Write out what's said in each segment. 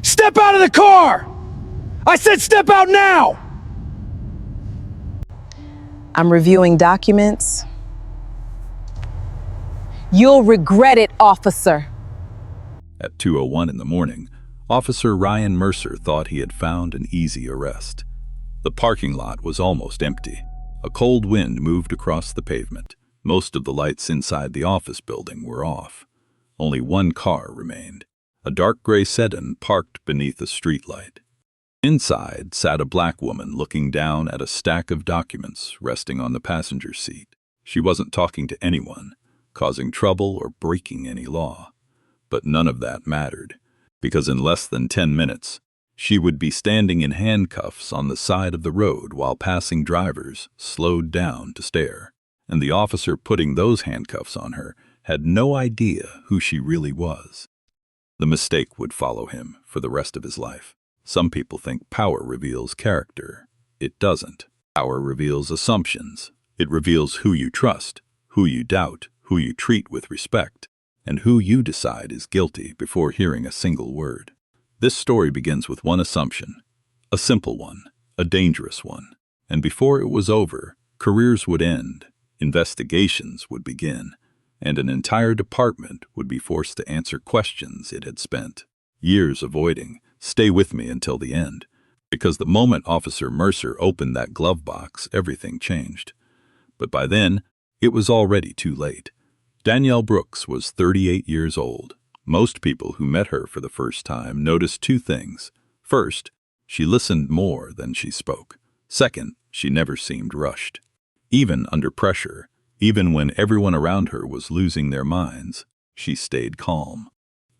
Step out of the car! I said step out now! I'm reviewing documents. You'll regret it, officer. At 2:01 in the morning, Officer Ryan Mercer thought he had found an easy arrest. The parking lot was almost empty. A cold wind moved across the pavement. Most of the lights inside the office building were off. Only one car remained, a dark gray sedan parked beneath a streetlight. Inside sat a black woman looking down at a stack of documents resting on the passenger seat. She wasn't talking to anyone, causing trouble or breaking any law. But none of that mattered, because in less than 10 minutes, she would be standing in handcuffs on the side of the road while passing drivers slowed down to stare. And the officer putting those handcuffs on her had no idea who she really was. The mistake would follow him for the rest of his life. Some people think power reveals character. It doesn't. Power reveals assumptions. It reveals who you trust, who you doubt, who you treat with respect, and who you decide is guilty before hearing a single word. This story begins with one assumption, a simple one, a dangerous one. And before it was over, careers would end, investigations would begin, and an entire department would be forced to answer questions it had spent years avoiding. Stay with me until the end, because the moment Officer Mercer opened that glove box, everything changed. But by then, it was already too late. Danielle Brooks was 38 years old. Most people who met her for the first time noticed two things. First, she listened more than she spoke. Second, she never seemed rushed. Even under pressure, even when everyone around her was losing their minds, she stayed calm.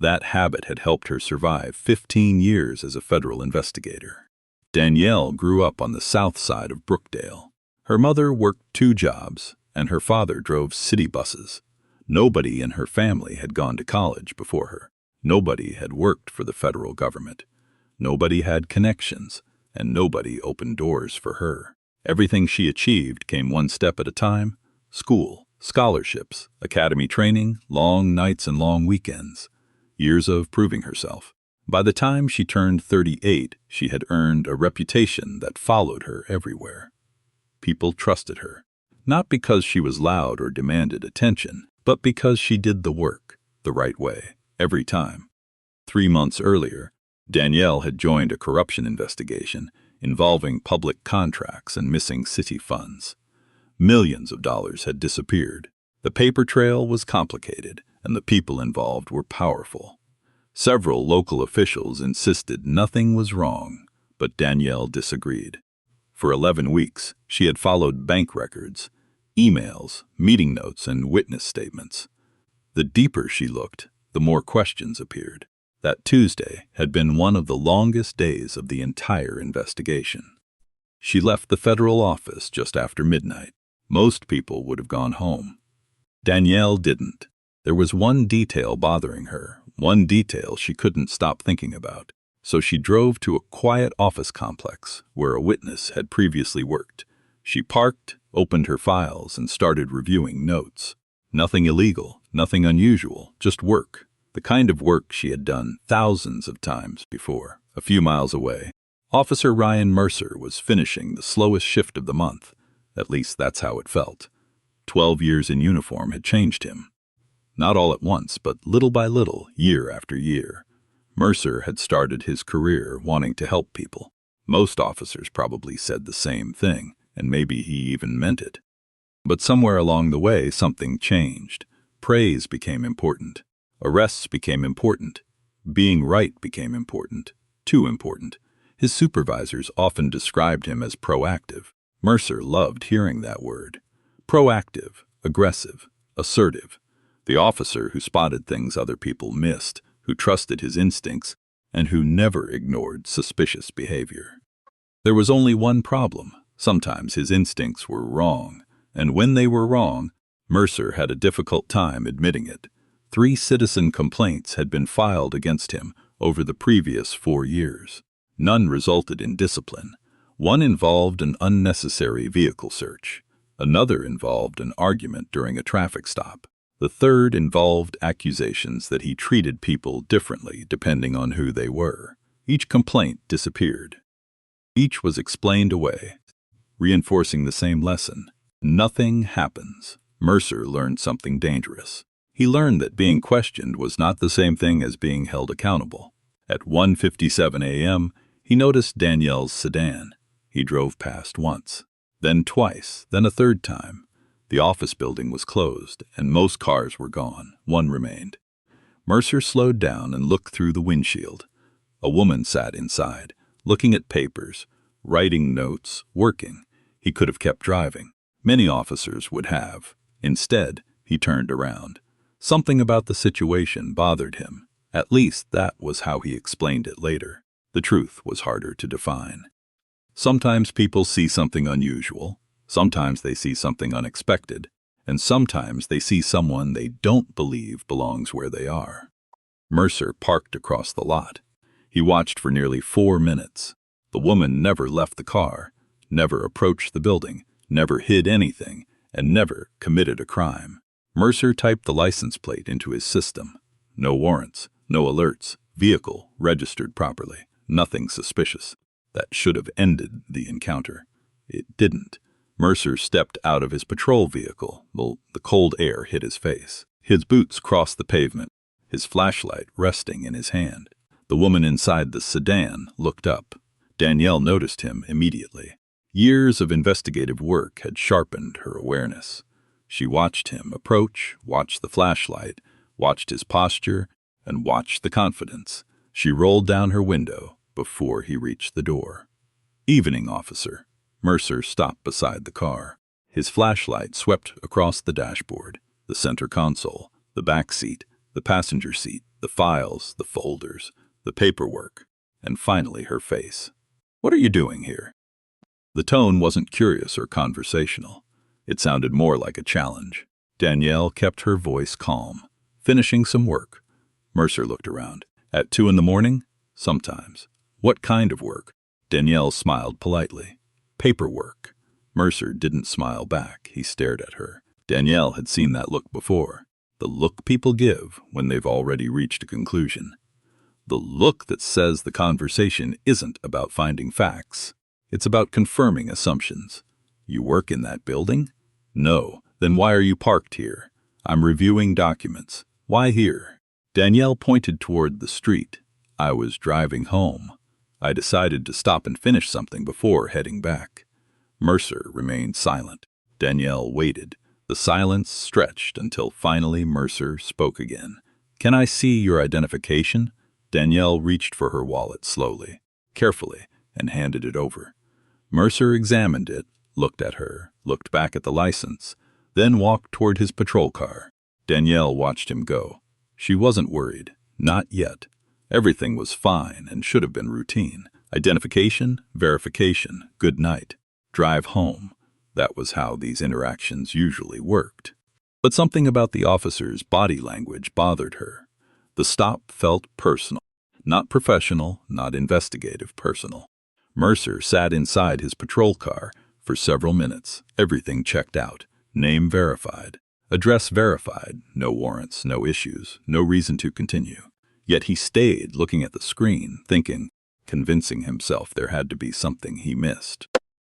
That habit had helped her survive 15 years as a federal investigator. Danielle grew up on the south side of Brookdale. Her mother worked 2 jobs, and her father drove city buses. Nobody in her family had gone to college before her. Nobody had worked for the federal government. Nobody had connections, and nobody opened doors for her. Everything she achieved came one step at a time: school, scholarships, academy training, long nights and long weekends. Years of proving herself. By the time she turned 38, she had earned a reputation that followed her everywhere. People trusted her, not because she was loud or demanded attention, but because she did the work the right way, every time. 3 months earlier, Danielle had joined a corruption investigation involving public contracts and missing city funds. Millions of dollars had disappeared. The paper trail was complicated, and the people involved were powerful. Several local officials insisted nothing was wrong, but Danielle disagreed. For 11 weeks, she had followed bank records, emails, meeting notes, and witness statements. The deeper she looked, the more questions appeared. That Tuesday had been one of the longest days of the entire investigation. She left the federal office just after midnight. Most people would have gone home. Danielle didn't. There was one detail bothering her, one detail she couldn't stop thinking about. So she drove to a quiet office complex where a witness had previously worked. She parked, opened her files, and started reviewing notes. Nothing illegal, nothing unusual, just work. The kind of work she had done thousands of times before. A few miles away, Officer Ryan Mercer was finishing the slowest shift of the month. At least that's how it felt. 12 years in uniform had changed him. Not all at once, but little by little, year after year. Mercer had started his career wanting to help people. Most officers probably said the same thing, and maybe he even meant it. But somewhere along the way, something changed. Praise became important. Arrests became important. Being right became important. Too important. His supervisors often described him as proactive. Mercer loved hearing that word. Proactive, aggressive, assertive. The officer who spotted things other people missed, who trusted his instincts, and who never ignored suspicious behavior. There was only one problem. Sometimes his instincts were wrong, and when they were wrong, Mercer had a difficult time admitting it. 3 citizen complaints had been filed against him over the previous 4 years. None resulted in discipline. One involved an unnecessary vehicle search. Another involved an argument during a traffic stop. The third involved accusations that he treated people differently depending on who they were. Each complaint disappeared. Each was explained away, reinforcing the same lesson. Nothing happens. Mercer learned something dangerous. He learned that being questioned was not the same thing as being held accountable. At 1:57 a.m., he noticed Danielle's sedan. He drove past once, then twice, then a third time. The office building was closed, and most cars were gone. One remained. Mercer slowed down and looked through the windshield. A woman sat inside, looking at papers, writing notes, working. He could have kept driving. Many officers would have. Instead, he turned around. Something about the situation bothered him. At least that was how he explained it later. The truth was harder to define. Sometimes people see something unusual. Sometimes they see something unexpected. And sometimes they see someone they don't believe belongs where they are. Mercer parked across the lot. He watched for nearly 4 minutes. The woman never left the car, never approached the building, never hid anything, and never committed a crime. Mercer typed the license plate into his system. No warrants, no alerts, vehicle registered properly, nothing suspicious. That should have ended the encounter. It didn't. Mercer stepped out of his patrol vehicle. The cold air hit his face. His boots crossed the pavement, his flashlight resting in his hand. The woman inside the sedan looked up. Danielle noticed him immediately. Years of investigative work had sharpened her awareness. She watched him approach, watched the flashlight, watched his posture, and watched the confidence. She rolled down her window before he reached the door. "Evening, officer." Mercer stopped beside the car. His flashlight swept across the dashboard, the center console, the back seat, the passenger seat, the files, the folders, the paperwork, and finally her face. "What are you doing here?" The tone wasn't curious or conversational. It sounded more like a challenge. Danielle kept her voice calm. "Finishing some work." Mercer looked around. "At 2 in the morning?" "Sometimes." "What kind of work?" Danielle smiled politely. "Paperwork." Mercer didn't smile back. He stared at her. Danielle had seen that look before. The look people give when they've already reached a conclusion. The look that says the conversation isn't about finding facts. It's about confirming assumptions. "You work in that building?" "No." "Then why are you parked here?" "I'm reviewing documents." "Why here?" Danielle pointed toward the street. "I was driving home. I decided to stop and finish something before heading back." Mercer remained silent. Danielle waited. The silence stretched until finally Mercer spoke again. "Can I see your identification?" Danielle reached for her wallet slowly, carefully, and handed it over. Mercer examined it, looked at her, looked back at the license, then walked toward his patrol car. Danielle watched him go. She wasn't worried. Not yet. Everything was fine and should have been routine. Identification, verification, good night. Drive home. That was how these interactions usually worked. But something about the officer's body language bothered her. The stop felt personal. Not professional, not investigative, personal. Mercer sat inside his patrol car for several minutes. Everything checked out. Name verified. Address verified. No warrants, no issues, no reason to continue. Yet he stayed looking at the screen, thinking, convincing himself there had to be something he missed.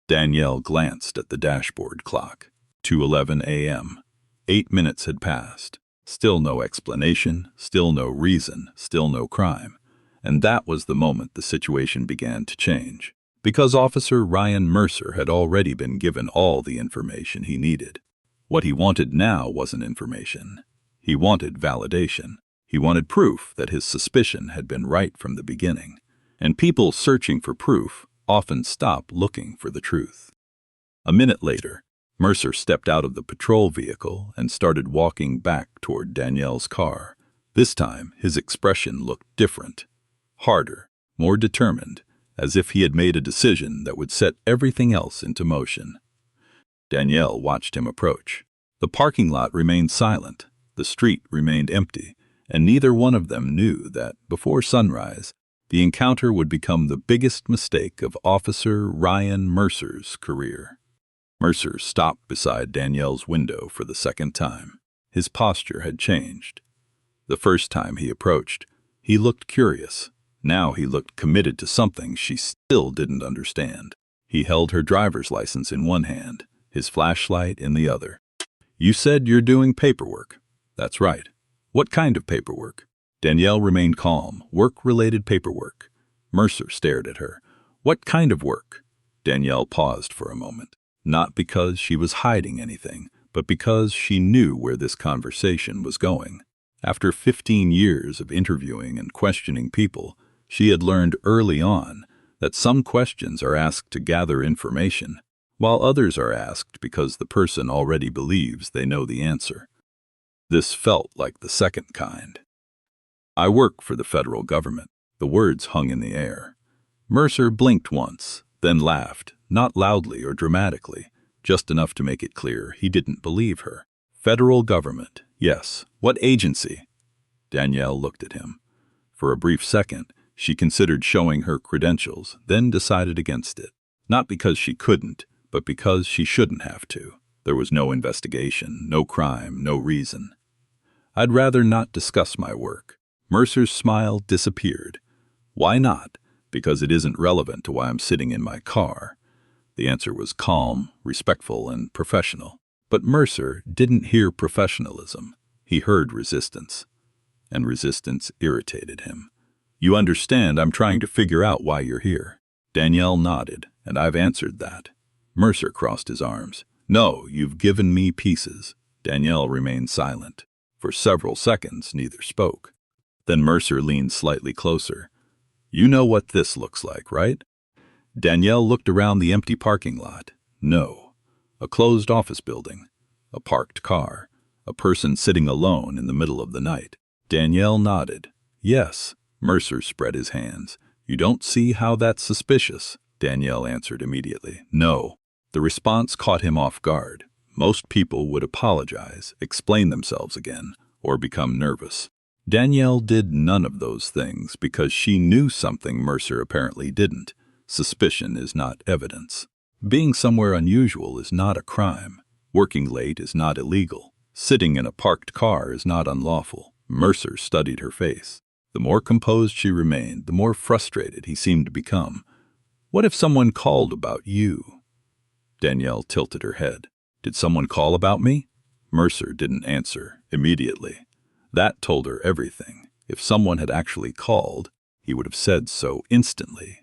Danielle glanced at the dashboard clock. 2:11 a.m. 8 minutes had passed. Still no explanation, still no reason, still no crime. And that was the moment the situation began to change. Because Officer Ryan Mercer had already been given all the information he needed. What he wanted now wasn't information. He wanted validation. He wanted proof that his suspicion had been right from the beginning. And people searching for proof often stop looking for the truth. A minute later, Mercer stepped out of the patrol vehicle and started walking back toward Danielle's car. This time, his expression looked different. Harder, more determined, as if he had made a decision that would set everything else into motion. Danielle watched him approach. The parking lot remained silent, the street remained empty, and neither one of them knew that, before sunrise, the encounter would become the biggest mistake of Officer Ryan Mercer's career. Mercer stopped beside Danielle's window for the second time. His posture had changed. The first time he approached, he looked curious. Now he looked committed to something she still didn't understand. He held her driver's license in one hand, his flashlight in the other. "You said you're doing paperwork." "That's right." "What kind of paperwork?" Danielle remained calm. "Work-related paperwork." Mercer stared at her. "What kind of work?" Danielle paused for a moment, not because she was hiding anything, but because she knew where this conversation was going. After 15 years of interviewing and questioning people, she had learned early on that some questions are asked to gather information, while others are asked because the person already believes they know the answer. This felt like the second kind. "I work for the federal government." The words hung in the air. Mercer blinked once, then laughed, not loudly or dramatically, just enough to make it clear he didn't believe her. "Federal government, yes. What agency?" Danielle looked at him. For a brief second, she considered showing her credentials, then decided against it. Not because she couldn't, but because she shouldn't have to. There was no investigation, no crime, no reason. "I'd rather not discuss my work." Mercer's smile disappeared. "Why not?" "Because it isn't relevant to why I'm sitting in my car." The answer was calm, respectful, and professional. But Mercer didn't hear professionalism. He heard resistance. And resistance irritated him. "You understand I'm trying to figure out why you're here." Danielle nodded, and "I've answered that." Mercer crossed his arms. "No, you've given me pieces." Danielle remained silent. For several seconds, neither spoke. Then Mercer leaned slightly closer. "You know what this looks like, right?" Danielle looked around the empty parking lot. No. A closed office building. A parked car. A person sitting alone in the middle of the night. Danielle nodded. "Yes." Mercer spread his hands. "You don't see how that's suspicious?" Danielle answered immediately. "No." The response caught him off guard. Most people would apologize, explain themselves again, or become nervous. Danielle did none of those things because she knew something Mercer apparently didn't. Suspicion is not evidence. Being somewhere unusual is not a crime. Working late is not illegal. Sitting in a parked car is not unlawful. Mercer studied her face. The more composed she remained, the more frustrated he seemed to become. "What if someone called about you?" Danielle tilted her head. "Did someone call about me?" Mercer didn't answer immediately. That told her everything. If someone had actually called, he would have said so instantly.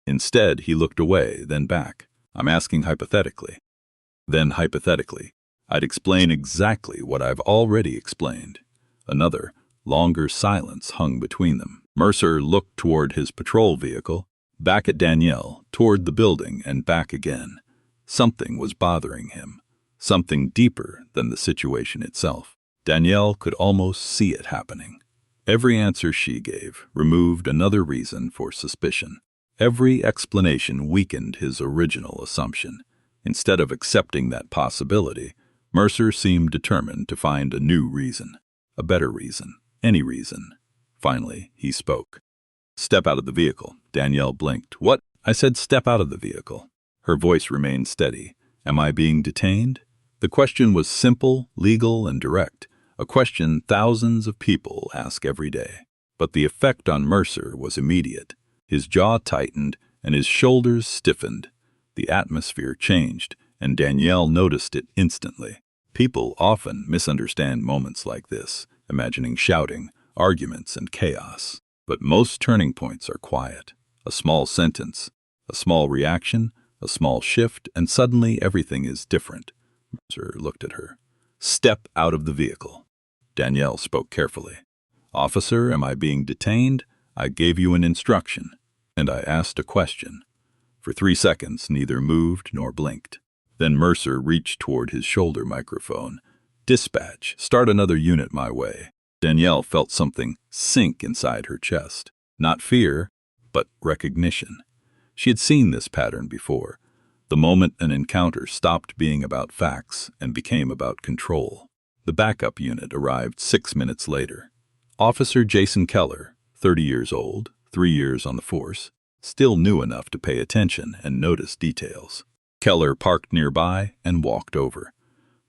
Instead, he looked away, then back. "I'm asking hypothetically." Then hypothetically, I'd explain exactly what I've already explained. Another, longer silence hung between them. Mercer looked toward his patrol vehicle, back at Danielle, toward the building, and back again. Something was bothering him. Something deeper than the situation itself. Danielle could almost see it happening. Every answer she gave removed another reason for suspicion. Every explanation weakened his original assumption. Instead of accepting that possibility, Mercer seemed determined to find a new reason. A better reason. Any reason. Finally, he spoke. "Step out of the vehicle." Danielle blinked. "What?" "I said step out of the vehicle." Her voice remained steady. "Am I being detained?" The question was simple, legal, and direct. A question thousands of people ask every day. But the effect on Mercer was immediate. His jaw tightened and his shoulders stiffened. The atmosphere changed, and Danielle noticed it instantly. People often misunderstand moments like this, imagining shouting, arguments, and chaos. But most turning points are quiet. A small sentence, a small reaction, a small shift, and suddenly everything is different. Mercer looked at her. "Step out of the vehicle." Danielle spoke carefully. "Officer, am I being detained? I gave you an instruction, and I asked a question." For 3 seconds, neither moved nor blinked. Then Mercer reached toward his shoulder microphone. "Dispatch, start another unit my way." Danielle felt something sink inside her chest. Not fear, but recognition. She had seen this pattern before. The moment an encounter stopped being about facts and became about control. The backup unit arrived 6 minutes later. Officer Jason Keller, 30 years old, 3 years on the force, still knew enough to pay attention and notice details. Keller parked nearby and walked over.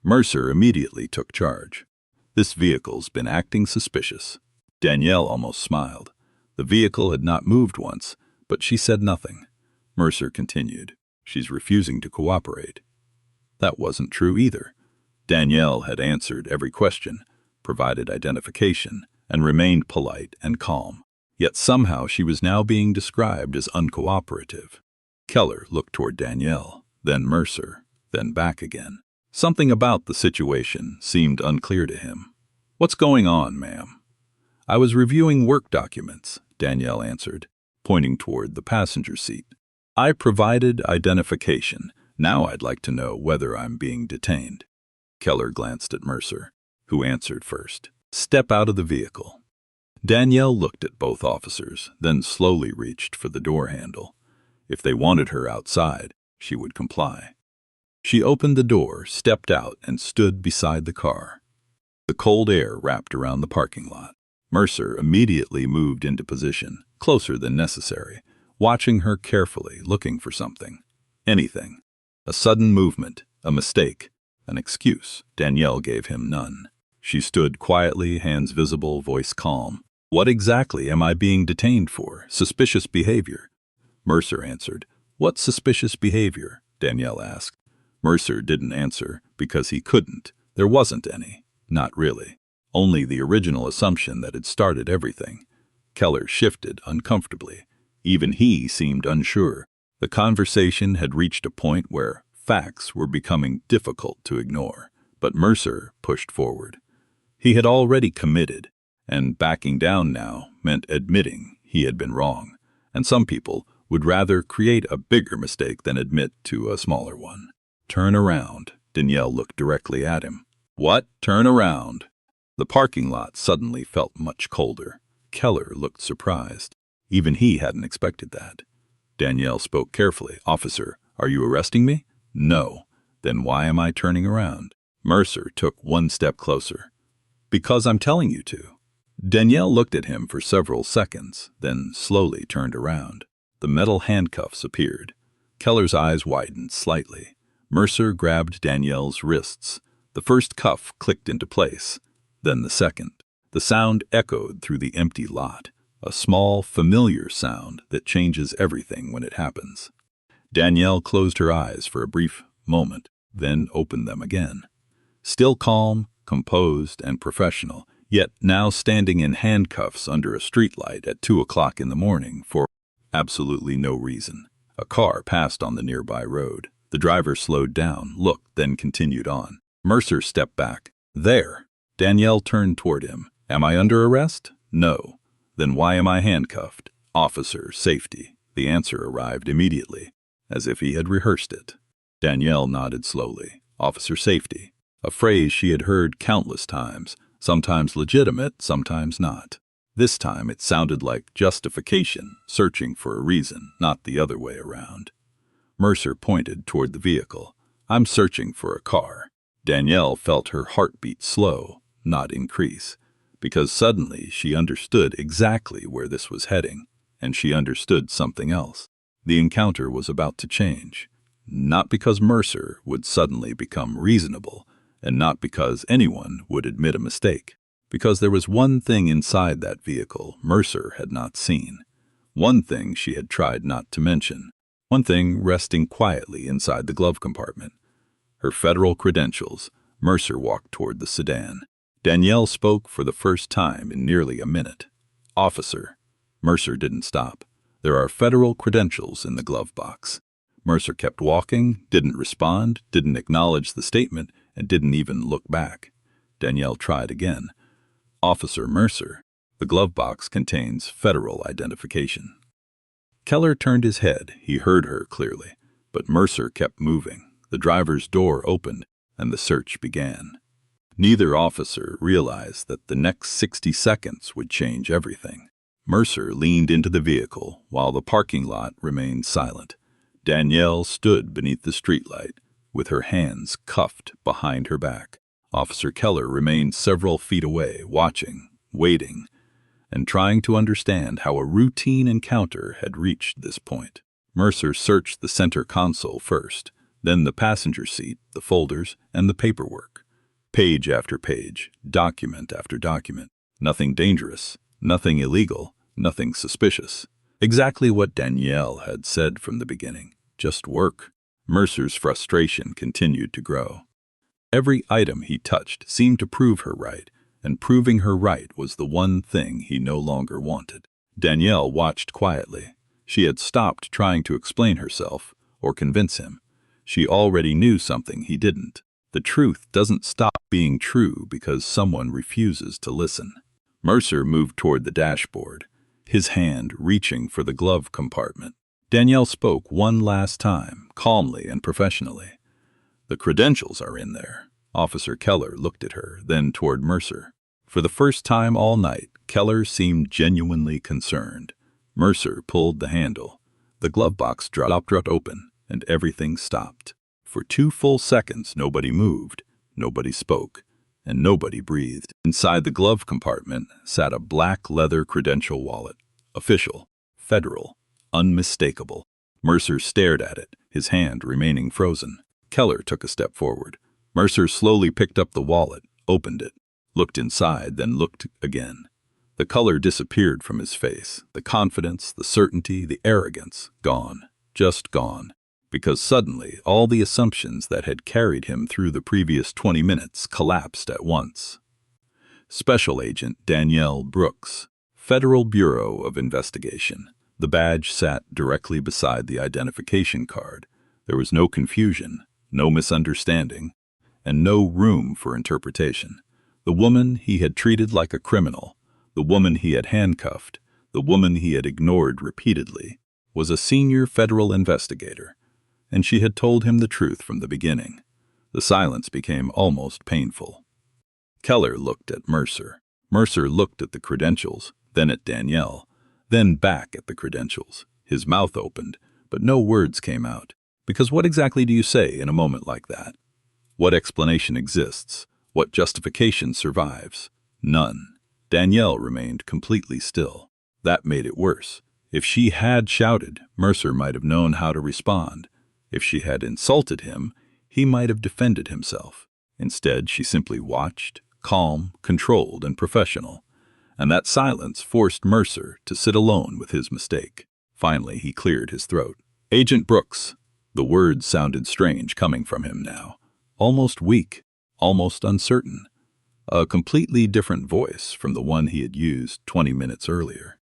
Mercer immediately took charge. "This vehicle's been acting suspicious." Danielle almost smiled. The vehicle had not moved once, but she said nothing. Mercer continued, "She's refusing to cooperate." That wasn't true either. Danielle had answered every question, provided identification, and remained polite and calm. Yet somehow she was now being described as uncooperative. Keller looked toward Danielle, then Mercer, then back again. Something about the situation seemed unclear to him. "What's going on, ma'am?" "I was reviewing work documents," Danielle answered, pointing toward the passenger seat. "I provided identification. Now I'd like to know whether I'm being detained." Keller glanced at Mercer, who answered first. "Step out of the vehicle." Danielle looked at both officers, then slowly reached for the door handle. If they wanted her outside, she would comply. She opened the door, stepped out, and stood beside the car. The cold air wrapped around the parking lot. Mercer immediately moved into position, closer than necessary, watching her carefully, looking for something. Anything. A sudden movement, a mistake, an excuse. Danielle gave him none. She stood quietly, hands visible, voice calm. "What exactly am I being detained for? Suspicious behavior." Mercer answered. "What suspicious behavior?" Danielle asked. Mercer didn't answer because he couldn't. There wasn't any. Not really. Only the original assumption that had started everything. Keller shifted uncomfortably. Even he seemed unsure. The conversation had reached a point where facts were becoming difficult to ignore. But Mercer pushed forward. He had already committed, and backing down now meant admitting he had been wrong. And some people would rather create a bigger mistake than admit to a smaller one. "Turn around." Danielle looked directly at him. "What? Turn around?" The parking lot suddenly felt much colder. Keller looked surprised. Even he hadn't expected that. Danielle spoke carefully. "Officer, are you arresting me?" "No." "Then why am I turning around?" Mercer took one step closer. "Because I'm telling you to." Danielle looked at him for several seconds, then slowly turned around. The metal handcuffs appeared. Keller's eyes widened slightly. Mercer grabbed Danielle's wrists. The first cuff clicked into place, then the second. The sound echoed through the empty lot, a small, familiar sound that changes everything when it happens. Danielle closed her eyes for a brief moment, then opened them again. Still calm, composed, and professional, yet now standing in handcuffs under a streetlight at 2 o'clock in the morning for absolutely no reason. A car passed on the nearby road. The driver slowed down, looked, then continued on. Mercer stepped back. "There." Danielle turned toward him. "Am I under arrest?" "No." "Then why am I handcuffed?" "Officer, safety." The answer arrived immediately, as if he had rehearsed it. Danielle nodded slowly. "Officer safety." A phrase she had heard countless times, sometimes legitimate, sometimes not. This time it sounded like justification, searching for a reason, not the other way around. Mercer pointed toward the vehicle. "I'm searching for a car." Danielle felt her heartbeat slow, not increase, because suddenly she understood exactly where this was heading, and she understood something else. The encounter was about to change. Not because Mercer would suddenly become reasonable, and not because anyone would admit a mistake. Because there was one thing inside that vehicle Mercer had not seen. One thing she had tried not to mention. One thing resting quietly inside the glove compartment. Her federal credentials. Mercer walked toward the sedan. Danielle spoke for the first time in nearly a minute. "Officer." Mercer didn't stop. "There are federal credentials in the glove box." Mercer kept walking, didn't respond, didn't acknowledge the statement, and didn't even look back. Danielle tried again. "Officer Mercer, the glove box contains federal identification." Keller turned his head. He heard her clearly, but Mercer kept moving. The driver's door opened, and the search began. Neither officer realized that the next 60 seconds would change everything. Mercer leaned into the vehicle while the parking lot remained silent. Danielle stood beneath the streetlight, with her hands cuffed behind her back. Officer Keller remained several feet away, watching, waiting, and trying to understand how a routine encounter had reached this point. Mercer searched the center console first, then the passenger seat, the folders, and the paperwork. Page after page, document after document. Nothing dangerous, nothing illegal, nothing suspicious. Exactly what Danielle had said from the beginning. Just work. Mercer's frustration continued to grow. Every item he touched seemed to prove her right, and proving her right was the one thing he no longer wanted. Danielle watched quietly. She had stopped trying to explain herself or convince him. She already knew something he didn't. The truth doesn't stop being true because someone refuses to listen. Mercer moved toward the dashboard, his hand reaching for the glove compartment. Danielle spoke one last time, calmly and professionally. "The credentials are in there." Officer Keller looked at her, then toward Mercer. For the first time all night, Keller seemed genuinely concerned. Mercer pulled the handle. The glove box dropped open, and everything stopped. For 2 full seconds, nobody moved, nobody spoke, and nobody breathed. Inside the glove compartment sat a black leather credential wallet. Official, federal, unmistakable. Mercer stared at it, his hand remaining frozen. Keller took a step forward. Mercer slowly picked up the wallet, opened it, looked inside, then looked again. The color disappeared from his face. The confidence, the certainty, the arrogance, gone. Just gone. Because suddenly all the assumptions that had carried him through the previous 20 minutes collapsed at once. Special Agent Danielle Brooks, Federal Bureau of Investigation. The badge sat directly beside the identification card. There was no confusion, no misunderstanding, and no room for interpretation. The woman he had treated like a criminal, the woman he had handcuffed, the woman he had ignored repeatedly, was a senior federal investigator, and she had told him the truth from the beginning. The silence became almost painful. Keller looked at Mercer. Mercer looked at the credentials, then at Danielle, then back at the credentials. His mouth opened, but no words came out. Because what exactly do you say in a moment like that? What explanation exists? What justification survives? None. Danielle remained completely still. That made it worse. If she had shouted, Mercer might have known how to respond. If she had insulted him, he might have defended himself. Instead, she simply watched, calm, controlled, and professional. And that silence forced Mercer to sit alone with his mistake. Finally, he cleared his throat. "Agent Brooks." The words sounded strange coming from him now. Almost weak, almost uncertain. A completely different voice from the one he had used 20 minutes earlier.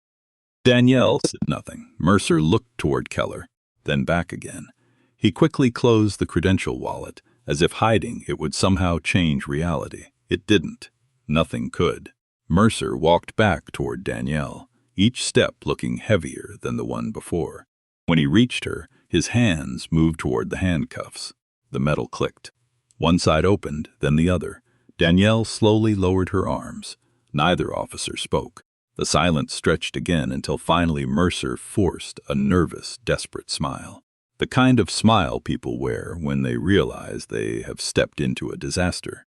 Danielle said nothing. Mercer looked toward Keller, then back again. He quickly closed the credential wallet, as if hiding it would somehow change reality. It didn't. Nothing could. Mercer walked back toward Danielle, each step looking heavier than the one before. When he reached her, his hands moved toward the handcuffs. The metal clicked. One side opened, then the other. Danielle slowly lowered her arms. Neither officer spoke. The silence stretched again until finally Mercer forced a nervous, desperate smile. The kind of smile people wear when they realize they have stepped into a disaster.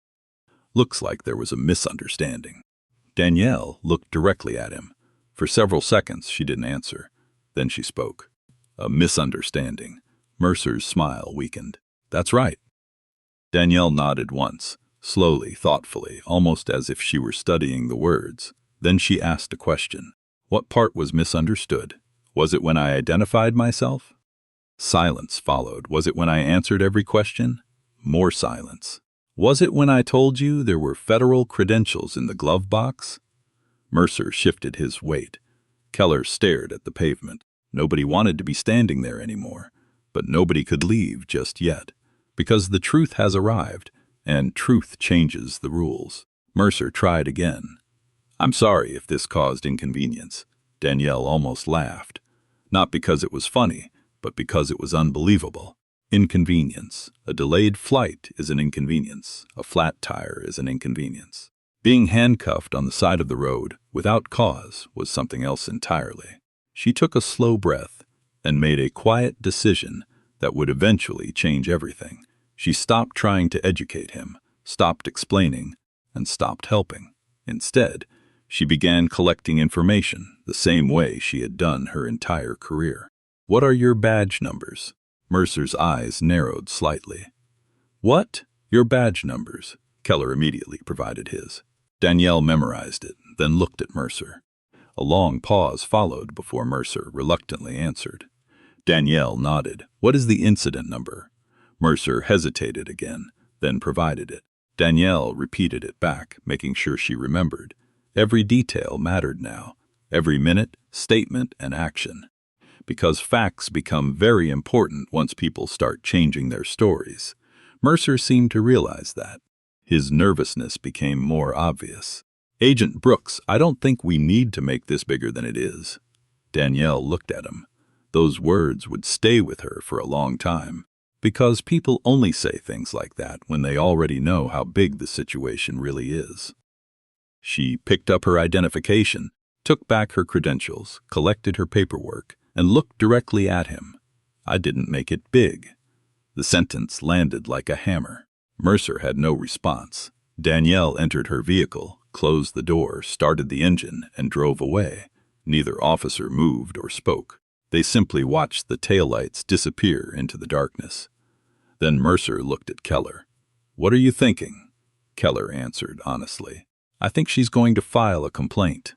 Looks like there was a misunderstanding. Danielle looked directly at him. For several seconds she didn't answer. Then she spoke. "A misunderstanding." Mercer's smile weakened. "That's right." Danielle nodded once, slowly, thoughtfully, almost as if she were studying the words. Then she asked a question. "What part was misunderstood? Was it when I identified myself?" Silence followed. "Was it when I answered every question?" More silence. "Was it when I told you there were federal credentials in the glove box?" Mercer shifted his weight. Keller stared at the pavement. Nobody wanted to be standing there anymore, but nobody could leave just yet, because the truth has arrived, and truth changes the rules. Mercer tried again. "I'm sorry if this caused inconvenience." Danielle almost laughed. Not because it was funny, but because it was unbelievable. Inconvenience. A delayed flight is an inconvenience. A flat tire is an inconvenience. Being handcuffed on the side of the road, without cause, was something else entirely. She took a slow breath and made a quiet decision that would eventually change everything. She stopped trying to educate him, stopped explaining, and stopped helping. Instead, she began collecting information the same way she had done her entire career. "What are your badge numbers?" Mercer's eyes narrowed slightly. "What? Your badge numbers?" Keller immediately provided his. Danielle memorized it, then looked at Mercer. A long pause followed before Mercer reluctantly answered. Danielle nodded. "What is the incident number?" Mercer hesitated again, then provided it. Danielle repeated it back, making sure she remembered. Every detail mattered now. Every minute, statement, and action. Because facts become very important once people start changing their stories. Mercer seemed to realize that. His nervousness became more obvious. "Agent Brooks, I don't think we need to make this bigger than it is." Danielle looked at him. Those words would stay with her for a long time, because people only say things like that when they already know how big the situation really is. She picked up her identification, took back her credentials, collected her paperwork, and looked directly at him. "I didn't make it big." The sentence landed like a hammer. Mercer had no response. Danielle entered her vehicle, closed the door, started the engine, and drove away. Neither officer moved or spoke. They simply watched the taillights disappear into the darkness. Then Mercer looked at Keller. "What are you thinking?" Keller answered honestly. "I think she's going to file a complaint."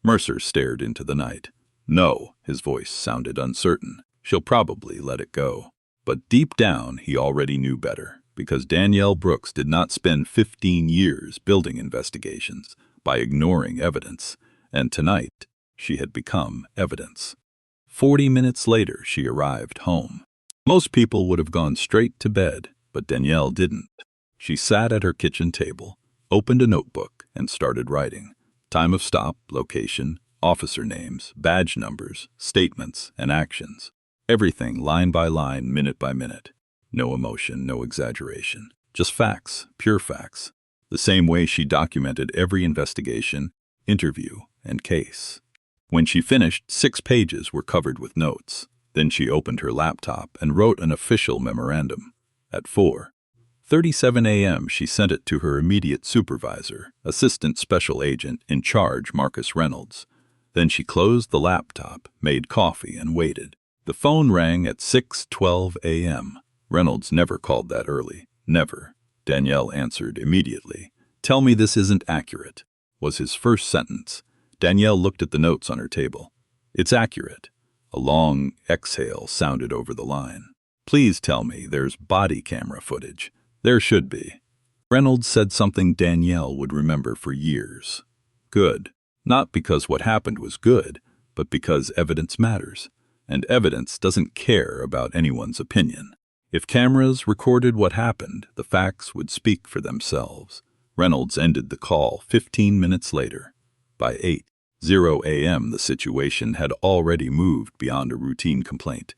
Mercer stared into the night. "No," his voice sounded uncertain. "She'll probably let it go." But deep down, he already knew better, because Danielle Brooks did not spend 15 years building investigations by ignoring evidence, and tonight she had become evidence. 40 minutes later, she arrived home. Most people would have gone straight to bed, but Danielle didn't. She sat at her kitchen table, opened a notebook, and started writing. Time of stop, location, officer names, badge numbers, statements, and actions. Everything line by line, minute by minute. No emotion, no exaggeration. Just facts, pure facts. The same way she documented every investigation, interview, and case. When she finished, 6 pages were covered with notes. Then she opened her laptop and wrote an official memorandum. At 4:37 a.m., she sent it to her immediate supervisor, Assistant Special Agent in charge Marcus Reynolds. Then she closed the laptop, made coffee, and waited. The phone rang at 6:12 a.m. Reynolds never called that early. Never. Danielle answered immediately. "Tell me this isn't accurate," was his first sentence. Danielle looked at the notes on her table. "It's accurate." A long exhale sounded over the line. "Please tell me there's body camera footage." "There should be." Reynolds said something Danielle would remember for years. Good. Not because what happened was good, but because evidence matters. And evidence doesn't care about anyone's opinion. If cameras recorded what happened, the facts would speak for themselves. Reynolds ended the call 15 minutes later. By 8:00 a.m., the situation had already moved beyond a routine complaint.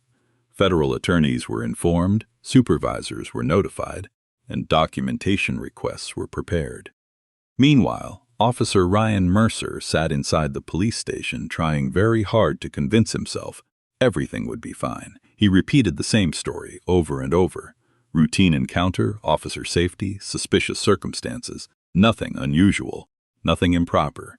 Federal attorneys were informed, supervisors were notified, and documentation requests were prepared. Meanwhile, Officer Ryan Mercer sat inside the police station trying very hard to convince himself everything would be fine. He repeated the same story over and over. Routine encounter, officer safety, suspicious circumstances, nothing unusual, nothing improper.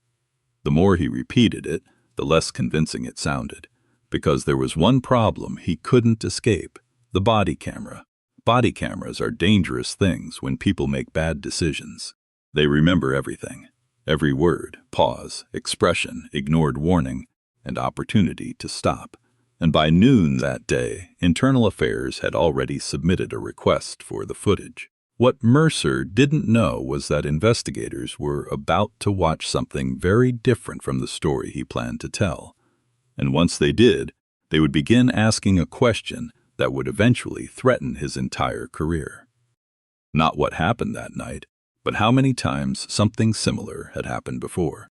The more he repeated it, the less convincing it sounded, because there was one problem he couldn't escape: the body camera. Body cameras are dangerous things when people make bad decisions. They remember everything. Every word, pause, expression, ignored warning, and opportunity to stop. And by noon that day, Internal Affairs had already submitted a request for the footage. What Mercer didn't know was that investigators were about to watch something very different from the story he planned to tell. And once they did, they would begin asking a question that would eventually threaten his entire career. Not what happened that night, but how many times something similar had happened before.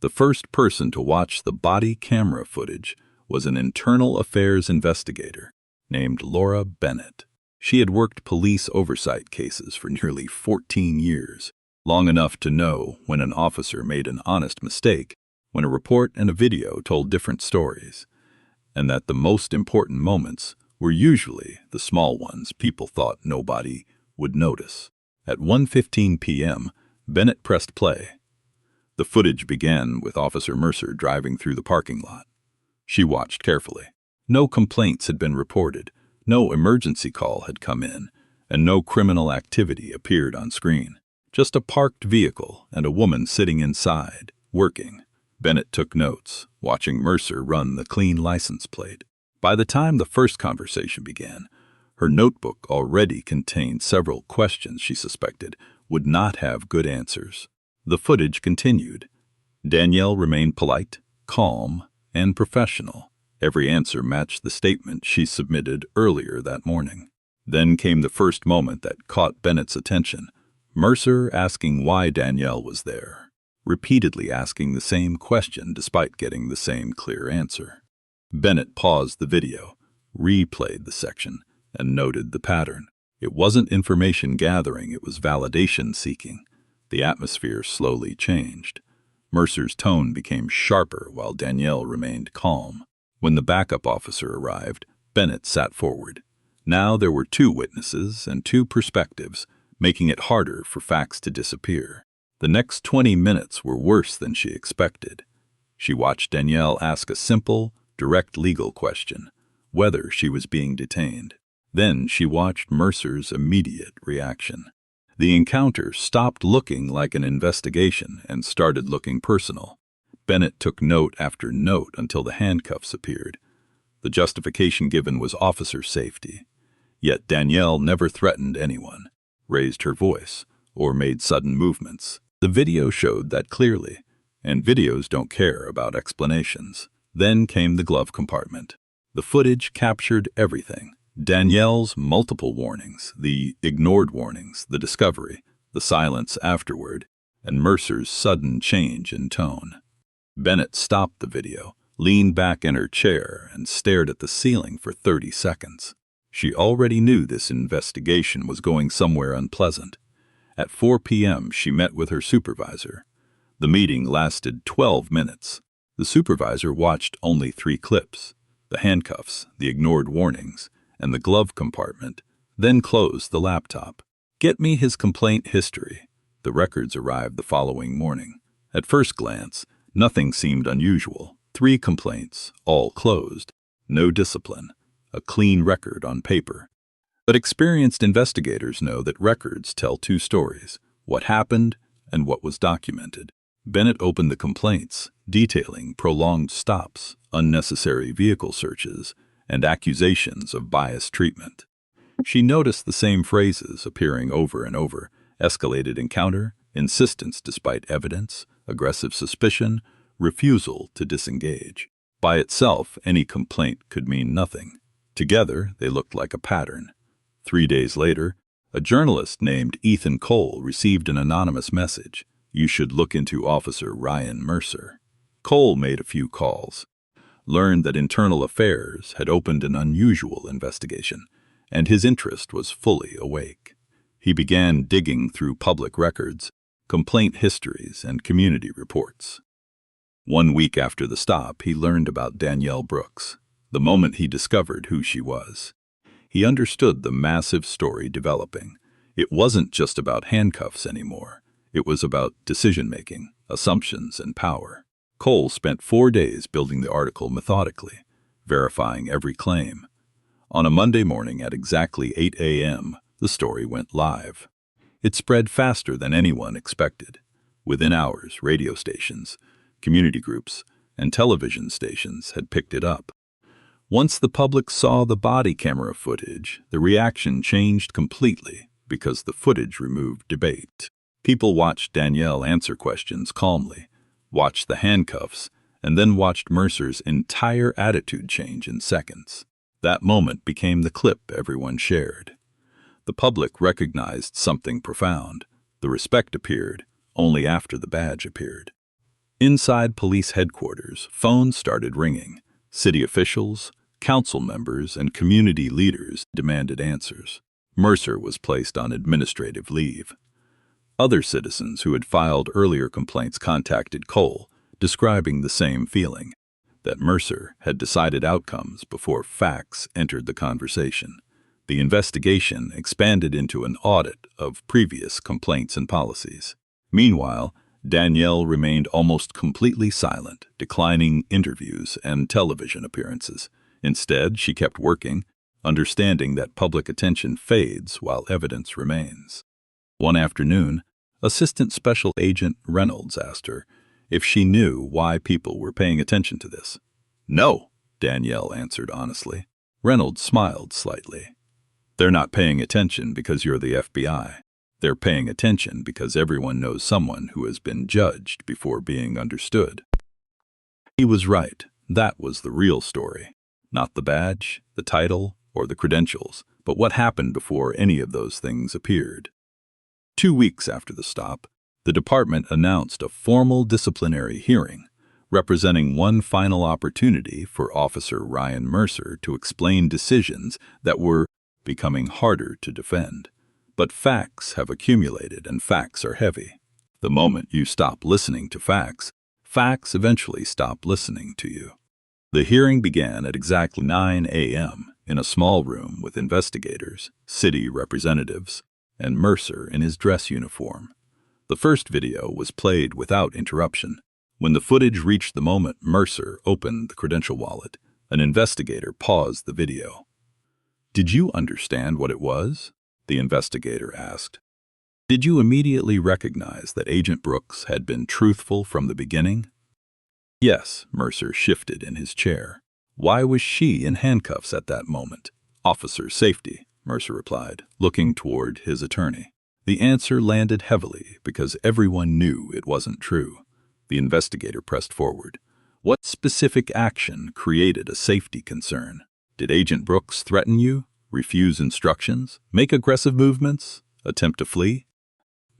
The first person to watch the body camera footage was an Internal Affairs investigator named Laura Bennett. She had worked police oversight cases for nearly 14 years, long enough to know when an officer made an honest mistake, when a report and a video told different stories, and that the most important moments were usually the small ones people thought nobody would notice. At 1:15 p.m., Bennett pressed play. The footage began with Officer Mercer driving through the parking lot. She watched carefully. No complaints had been reported, no emergency call had come in, and no criminal activity appeared on screen. Just a parked vehicle and a woman sitting inside, working. Bennett took notes, watching Mercer run the clean license plate. By the time the first conversation began, her notebook already contained several questions she suspected would not have good answers. The footage continued. Danielle remained polite, calm, and professional. Every answer matched the statement she submitted earlier that morning. Then came the first moment that caught Bennett's attention. Mercer asking why Danielle was there, repeatedly asking the same question despite getting the same clear answer. Bennett paused the video, replayed the section, and noted the pattern. It wasn't information gathering, it was validation seeking. The atmosphere slowly changed. Mercer's tone became sharper while Danielle remained calm. When the backup officer arrived, Bennett sat forward. Now there were 2 witnesses and 2 perspectives, making it harder for facts to disappear. The next 20 minutes were worse than she expected. She watched Danielle ask a simple, direct legal question, whether she was being detained. Then she watched Mercer's immediate reaction. The encounter stopped looking like an investigation and started looking personal. Bennett took note after note until the handcuffs appeared. The justification given was officer safety. Yet Danielle never threatened anyone, raised her voice, or made sudden movements. The video showed that clearly, and videos don't care about explanations. Then came the glove compartment. The footage captured everything. Danielle's multiple warnings, the ignored warnings, the discovery, the silence afterward, and Mercer's sudden change in tone. Bennett stopped the video, leaned back in her chair, and stared at the ceiling for 30 seconds. She already knew this investigation was going somewhere unpleasant. At 4 p.m., she met with her supervisor. The meeting lasted 12 minutes. The supervisor watched only 3 clips: the handcuffs, the ignored warnings, and the glove compartment, then closed the laptop. "Get me his complaint history." The records arrived the following morning. At first glance, nothing seemed unusual. 3 complaints, all closed. No discipline. A clean record on paper. But experienced investigators know that records tell 2 stories: what happened and what was documented. Bennett opened the complaints, detailing prolonged stops, unnecessary vehicle searches, and accusations of biased treatment. She noticed the same phrases appearing over and over: escalated encounter, insistence despite evidence, aggressive suspicion, refusal to disengage. By itself, any complaint could mean nothing. Together, they looked like a pattern. 3 days later, a journalist named Ethan Cole received an anonymous message: "You should look into Officer Ryan Mercer." Cole made a few calls, learned that Internal Affairs had opened an unusual investigation, and his interest was fully awake. He began digging through public records, complaint histories, and community reports. 1 week after the stop, he learned about Danielle Brooks. The moment he discovered who she was, he understood the massive story developing. It wasn't just about handcuffs anymore. It was about decision-making, assumptions, and power. Cole spent 4 days building the article methodically, verifying every claim. On a Monday morning at exactly 8 a.m., the story went live. It spread faster than anyone expected. Within hours, radio stations, community groups, and television stations had picked it up. Once the public saw the body camera footage, the reaction changed completely because the footage removed debate. People watched Danielle answer questions calmly, watched the handcuffs, and then watched Mercer's entire attitude change in seconds. That moment became the clip everyone shared. The public recognized something profound. The respect appeared only after the badge appeared. Inside police headquarters, phones started ringing. City officials, council members, and community leaders demanded answers. Mercer was placed on administrative leave. Other citizens who had filed earlier complaints contacted Cole, describing the same feeling, that Mercer had decided outcomes before facts entered the conversation. The investigation expanded into an audit of previous complaints and policies. Meanwhile, Danielle remained almost completely silent, declining interviews and television appearances. Instead, she kept working, understanding that public attention fades while evidence remains. One afternoon, Assistant Special Agent Reynolds asked her if she knew why people were paying attention to this. "No," Danielle answered honestly. Reynolds smiled slightly. "They're not paying attention because you're the FBI. They're paying attention because everyone knows someone who has been judged before being understood." He was right. That was the real story. Not the badge, the title, or the credentials, but what happened before any of those things appeared. 2 weeks after the stop, the department announced a formal disciplinary hearing, representing one final opportunity for Officer Ryan Mercer to explain decisions that were becoming harder to defend. But facts have accumulated, and facts are heavy. The moment you stop listening to facts, facts eventually stop listening to you. The hearing began at exactly 9 a.m. in a small room with investigators, city representatives, and Mercer in his dress uniform. The first video was played without interruption. When the footage reached the moment Mercer opened the credential wallet, an investigator paused the video. "Did you understand what it was?" the investigator asked. "Did you immediately recognize that Agent Brooks had been truthful from the beginning?" "Yes," Mercer shifted in his chair. "Why was she in handcuffs at that moment?" "Officer safety," Mercer replied, looking toward his attorney. The answer landed heavily because everyone knew it wasn't true. The investigator pressed forward. "What specific action created a safety concern? Did Agent Brooks threaten you, refuse instructions, make aggressive movements, attempt to flee?"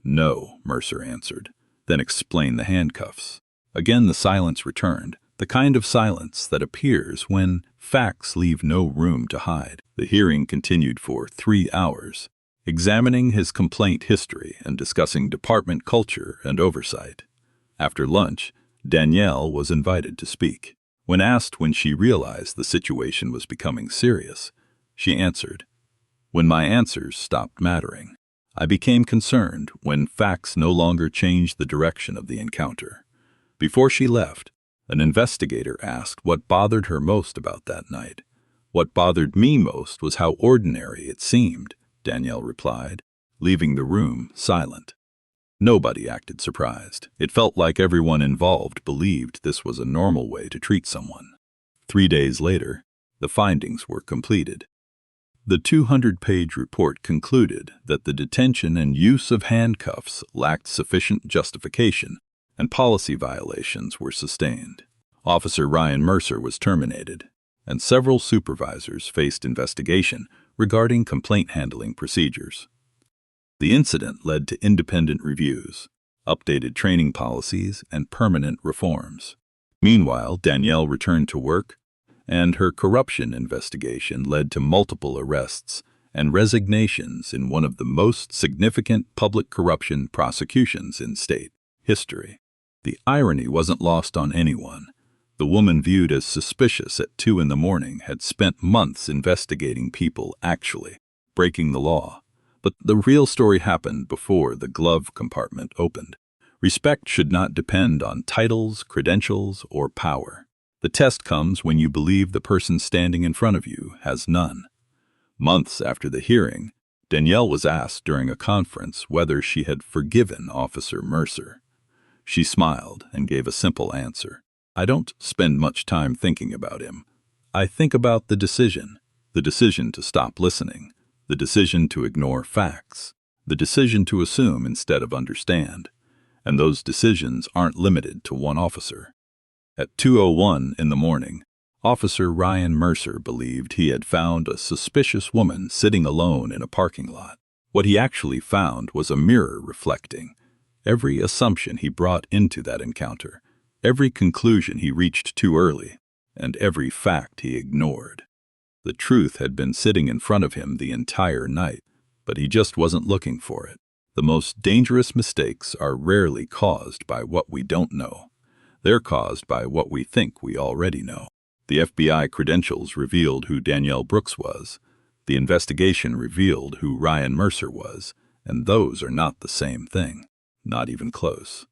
"No," Mercer answered. "Then explain the handcuffs." Again the silence returned, the kind of silence that appears when facts leave no room to hide. The hearing continued for 3 hours, examining his complaint history and discussing department culture and oversight. After lunch, Danielle was invited to speak. When asked when she realized the situation was becoming serious, she answered, "When my answers stopped mattering. I became concerned when facts no longer changed the direction of the encounter." Before she left, an investigator asked what bothered her most about that night. "What bothered me most was how ordinary it seemed," Danielle replied, leaving the room silent. Nobody acted surprised. It felt like everyone involved believed this was a normal way to treat someone. 3 days later, the findings were completed. The 200-page report concluded that the detention and use of handcuffs lacked sufficient justification, and policy violations were sustained. Officer Ryan Mercer was terminated, and several supervisors faced investigation regarding complaint handling procedures. The incident led to independent reviews, updated training policies, and permanent reforms. Meanwhile, Danielle returned to work, and her corruption investigation led to multiple arrests and resignations in one of the most significant public corruption prosecutions in state history. The irony wasn't lost on anyone. The woman viewed as suspicious at 2 a.m. had spent months investigating people actually breaking the law. But the real story happened before the glove compartment opened. Respect should not depend on titles, credentials, or power. The test comes when you believe the person standing in front of you has none. Months after the hearing, Danielle was asked during a conference whether she had forgiven Officer Mercer. She smiled and gave a simple answer. "I don't spend much time thinking about him. I think about the decision to stop listening, the decision to ignore facts, the decision to assume instead of understand. And those decisions aren't limited to one officer." At 2:01 in the morning, Officer Ryan Mercer believed he had found a suspicious woman sitting alone in a parking lot. What he actually found was a mirror reflecting every assumption he brought into that encounter, every conclusion he reached too early, and every fact he ignored. The truth had been sitting in front of him the entire night, but he just wasn't looking for it. The most dangerous mistakes are rarely caused by what we don't know. They're caused by what we think we already know. The FBI credentials revealed who Danielle Brooks was. The investigation revealed who Ryan Mercer was, and those are not the same thing. Not even close.